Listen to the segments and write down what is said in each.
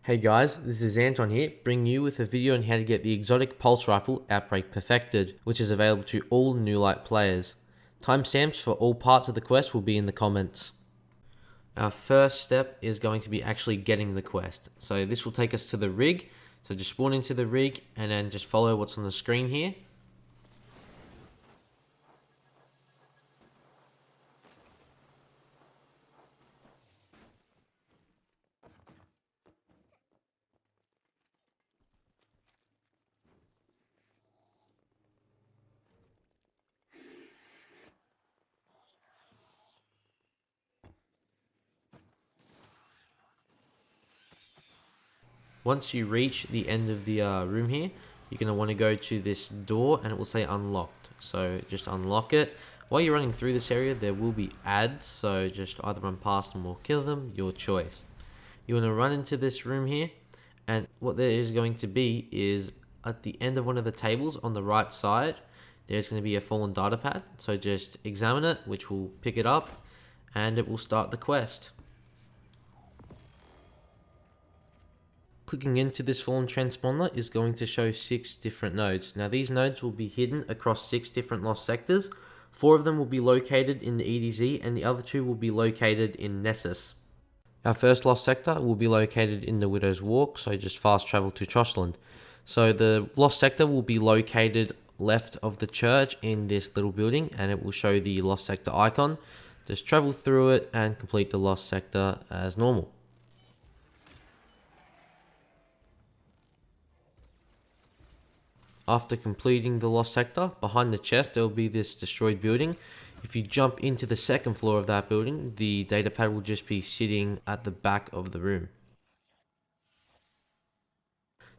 Hey guys, this is Anton here, bringing you with a video on how to get the exotic pulse rifle Outbreak Perfected, which is available to all New Light players. Timestamps for all parts of the quest will be in the comments. Our first step is going to be actually getting the quest. So this will take us to the rig, so just spawn into the rig and then just follow what's on the screen here. Once you reach the end of the room here, you're going to want to go to this door and it will say unlocked. So just unlock it. While you're running through this area, there will be ads, so just either run past them or kill them, your choice. You want to run into this room here, and what there is going to be is at the end of one of the tables on the right side, there's going to be a fallen data pad. So just examine it, which will pick it up, and it will start the quest. Clicking into this fallen transponder is going to show 6 different nodes. Now these nodes will be hidden across 6 different lost sectors. 4 of them will be located in the EDZ and the other 2 will be located in Nessus. Our first lost sector will be located in the Widow's Walk, so just fast travel to Trostland. So the lost sector will be located left of the church in this little building and it will show the lost sector icon. Just travel through it and complete the lost sector as normal. After completing the lost sector, behind the chest there will be this destroyed building. If you jump into the second floor of that building, the data pad will just be sitting at the back of the room.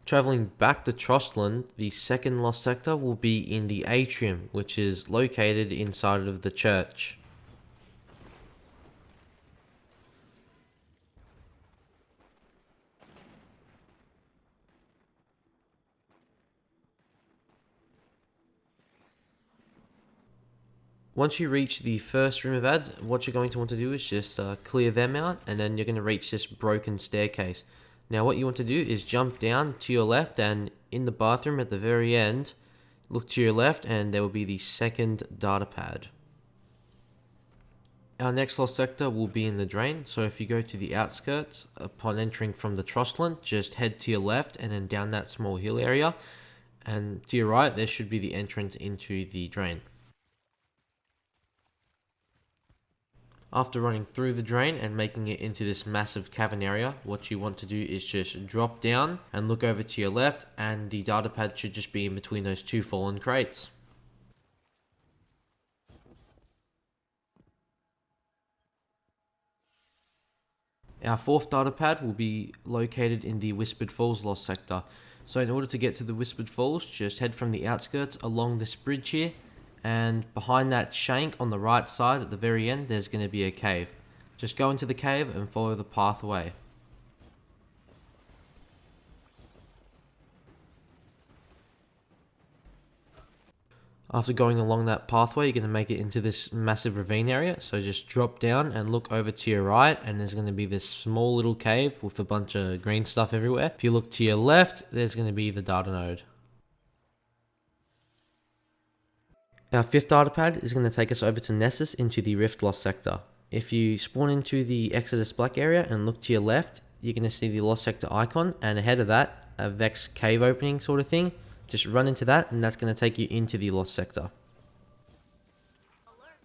Traveling back to Trostland, the second lost sector will be in the atrium, which is located inside of the church. Once you reach the first room of ads, what you're going to want to do is just clear them out, and then you're going to reach this broken staircase. Now what you want to do is jump down to your left, and in the bathroom at the very end, look to your left and there will be the second data pad. Our next lost sector will be in the drain, so if you go to the outskirts, upon entering from the Trostland, just head to your left and then down that small hill area, and to your right there should be the entrance into the drain. After running through the drain and making it into this massive cavern area, what you want to do is just drop down and look over to your left, and the data pad should just be in between those 2 fallen crates. Our fourth data pad will be located in the Whispered Falls lost sector. So in order to get to the Whispered Falls, just head from the outskirts along this bridge here, and behind that shank on the right side at the very end there's going to be a cave. Just go into the cave and follow the pathway. After going along that pathway, you're going to make it into this massive ravine area, so just drop down and look over to your right and there's going to be this small little cave with a bunch of green stuff everywhere. If you look to your left, there's going to be the data node. Our fifth data pad is going to take us over to Nessus into the Rift Lost sector. If you spawn into the Exodus Black area and look to your left, you're going to see the Lost sector icon, and ahead of that, a Vex cave opening sort of thing. Just run into that and that's going to take you into the Lost sector. Alert!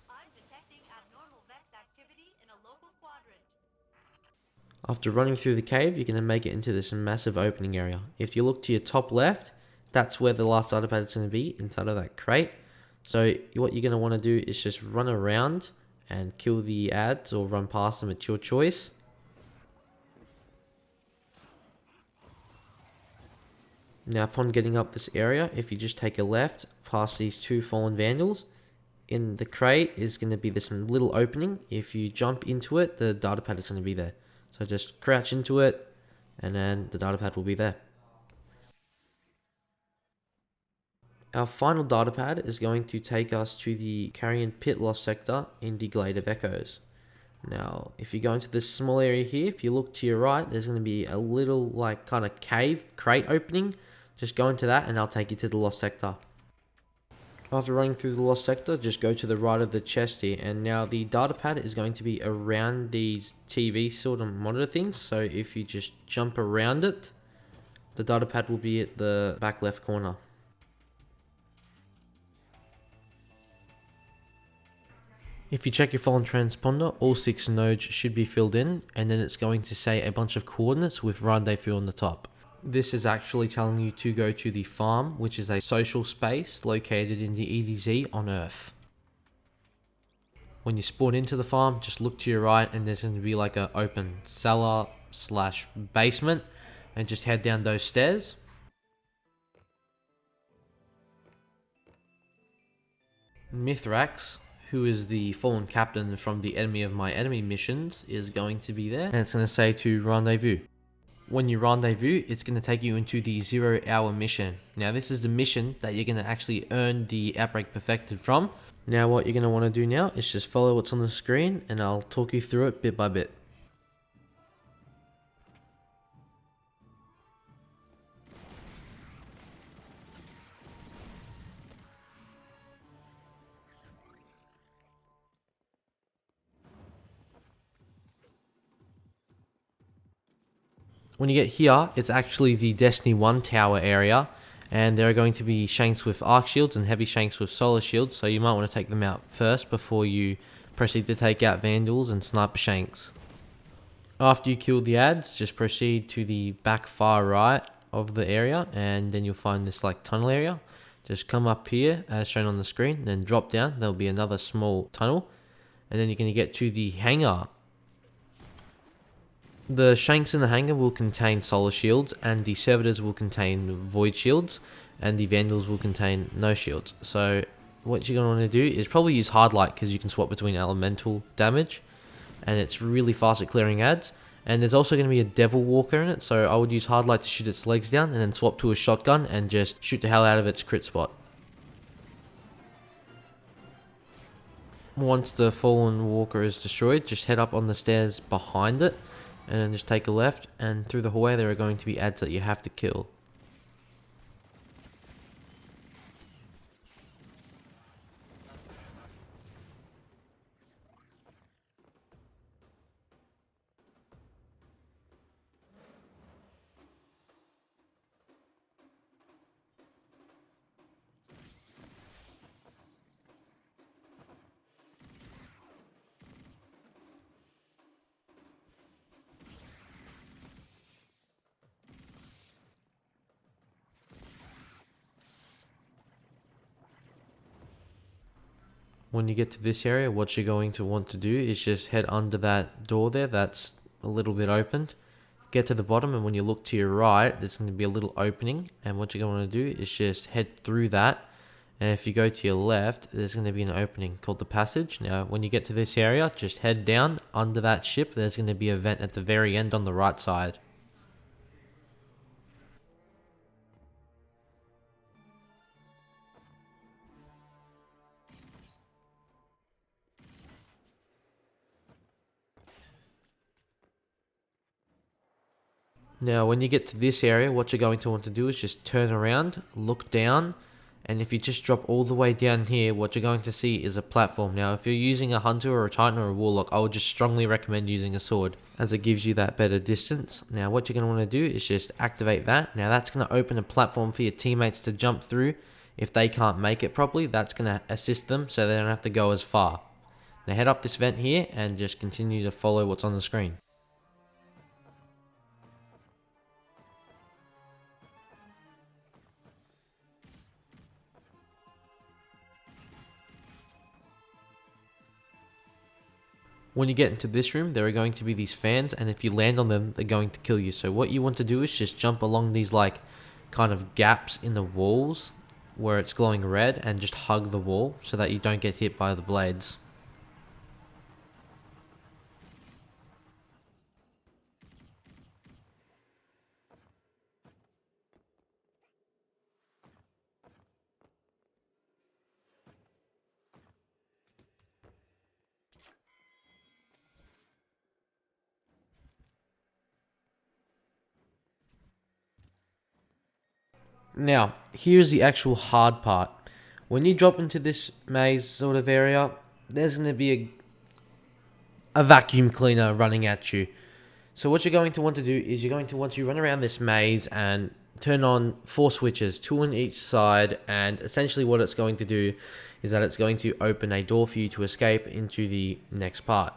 I'm detecting abnormal Vex activity in a local quadrant. After running through the cave, you're going to make it into this massive opening area. If you look to your top left, that's where the last data pad is going to be, inside of that crate. So what you're going to want to do is just run around and kill the ads or run past them at your choice. Now upon getting up this area, if you just take a left past these 2 fallen vandals, in the crate is going to be this little opening. If you jump into it, the data pad is going to be there. So just crouch into it and then the data pad will be there. Our final data pad is going to take us to the Carrion Pit Lost sector in the Glade of Echoes. Now, if you go into this small area here, if you look to your right, there's going to be a little like kind of cave crate opening. Just go into that and I'll take you to the lost sector. After running through the lost sector, just go to the right of the chest here, and now the data pad is going to be around these TV sort of monitor things. So if you just jump around it, the data pad will be at the back left corner. If you check your fallen transponder, all 6 nodes should be filled in, and then it's going to say a bunch of coordinates with rendezvous on the top. This is actually telling you to go to the farm, which is a social space located in the EDZ on Earth. When you spawn into the farm, just look to your right and there's going to be like an open cellar slash basement, and just head down those stairs. Mithrax, who is the fallen captain from the Enemy of My Enemy missions, is going to be there, and it's going to say to rendezvous. When you rendezvous, it's going to take you into the 0 hour mission. Now this is the mission that you're going to actually earn the Outbreak Perfected from. Now what you're going to want to do now is just follow what's on the screen and I'll talk you through it bit by bit. When you get here, it's actually the Destiny 1 tower area, and there are going to be shanks with arc shields and heavy shanks with solar shields, so you might want to take them out first before you proceed to take out vandals and sniper shanks. After you kill the ads, just proceed to the back far right of the area, and then you'll find this like tunnel area. Just come up here as shown on the screen, then drop down, there'll be another small tunnel, and then you're going to get to the hangar. The shanks in the hangar will contain solar shields, and the servitors will contain void shields, and the vandals will contain no shields. So what you're going to want to do is probably use hard light, because you can swap between elemental damage, and it's really fast at clearing ads. And there's also going to be a devil walker in it, so I would use hard light to shoot its legs down, and then swap to a shotgun and just shoot the hell out of its crit spot. Once the fallen walker is destroyed, just head up on the stairs behind it, and then just take a left, and through the hallway there are going to be ads that you have to kill. When you get to this area, what you're going to want to do is just head under that door there that's a little bit opened. Get to the bottom, and when you look to your right, there's going to be a little opening, and what you're going to want to do is just head through that, and if you go to your left, there's going to be an opening called the passage. Now when you get to this area, just head down under that ship. There's going to be a vent at the very end on the right side. Now when you get to this area, what you're going to want to do is just turn around, look down, and if you just drop all the way down here, what you're going to see is a platform. Now if you're using a hunter or a titan or a warlock, I would just strongly recommend using a sword, as it gives you that better distance. Now what you're going to want to do is just activate that. Now that's going to open a platform for your teammates to jump through. If they can't make it properly, that's going to assist them so they don't have to go as far. Now head up this vent here and just continue to follow what's on the screen. When you get into this room, there are going to be these fans, and if you land on them, they're going to kill you. So what you want to do is just jump along these like kind of gaps in the walls where it's glowing red, and just hug the wall so that you don't get hit by the blades. Now, here's the actual hard part. When you drop into this maze sort of area, there's going to be a vacuum cleaner running at you. So what you're going to want to do is you're going to want to run around this maze and turn on 4 switches, 2 on each side, and essentially what it's going to do is that it's going to open a door for you to escape into the next part.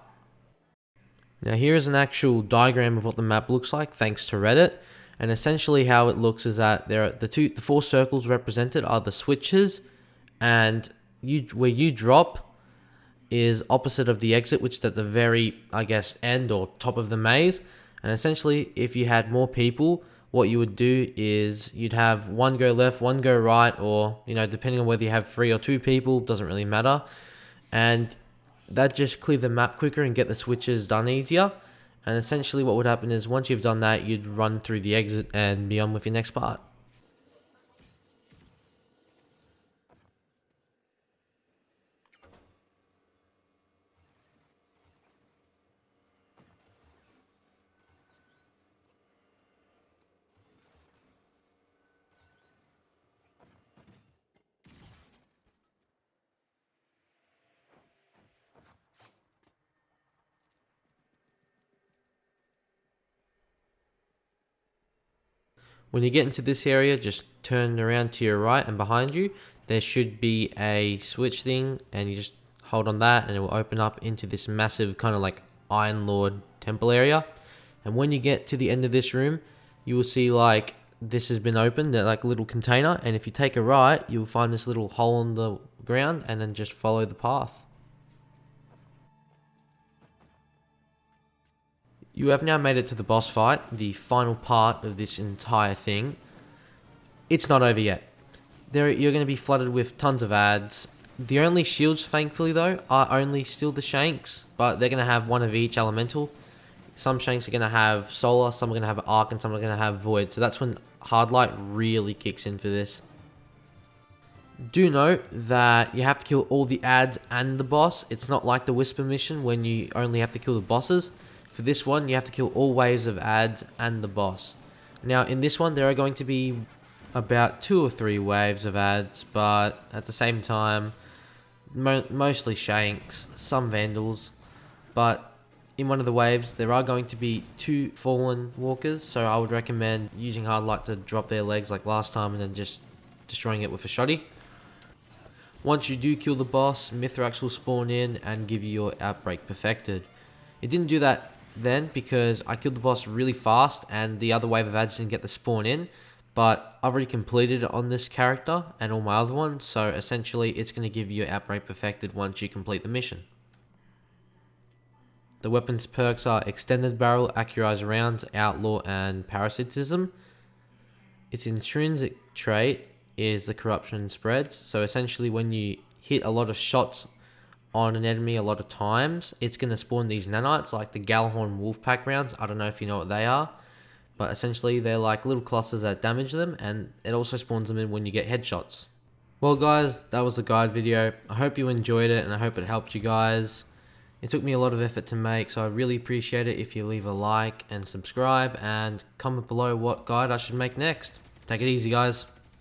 Now here is an actual diagram of what the map looks like thanks to Reddit, and essentially how it looks is that there are the 4 circles represented are the switches, and where you drop is opposite of the exit, which is at the very, I guess, end or top of the maze. And essentially, if you had more people, what you would do is you'd have one go left, one go right, or, depending on whether you have 3 or 2 people, doesn't really matter. And that just clear the map quicker and get the switches done easier. And essentially what would happen is once you've done that, you'd run through the exit and be on with your next part. When you get into this area, just turn around to your right, and behind you there should be a switch thing, and you just hold on that and it will open up into this massive kind of like Iron Lord temple area. And when you get to the end of this room, you will see like this has been opened, that like little container, and if you take a right, you'll find this little hole in the ground, and then just follow the path. You have now made it to the boss fight, the final part of this entire thing. It's not over yet. You're going to be flooded with tons of ads. The only shields, thankfully though, are only still the Shanks, but they're going to have one of each elemental. Some Shanks are going to have Solar, some are going to have Arc, and some are going to have Void. So that's when Hard Light really kicks in for this. Do note that you have to kill all the ads and the boss. It's not like the Whisper mission when you only have to kill the bosses. For this one, you have to kill all waves of ads and the boss. Now, in this one, there are going to be about 2 or 3 waves of ads, but at the same time, mostly Shanks, some Vandals, but in one of the waves, there are going to be 2 Fallen Walkers, so I would recommend using Hard Light to drop their legs like last time and then just destroying it with a shotty. Once you do kill the boss, Mithrax will spawn in and give you your Outbreak Perfected. It didn't do that then because I killed the boss really fast and the other wave of ads didn't get the spawn in, but I've already completed it on this character and all my other ones, so essentially it's going to give you Outbreak Perfected once you complete the mission. The weapons perks are Extended Barrel, Accurized Rounds, Outlaw, and Parasitism. Its intrinsic trait is the Corruption Spreads, so essentially when you hit a lot of shots on an enemy a lot of times, it's going to spawn these nanites like the Galhorn Wolfpack rounds. I don't know if you know what they are, but essentially they're like little clusters that damage them, and it also spawns them in when you get headshots. Well guys, that was the guide video. I hope you enjoyed it and I hope it helped you guys. It took me a lot of effort to make, so I really appreciate it if you leave a like and subscribe and comment below what guide I should make next. Take it easy guys.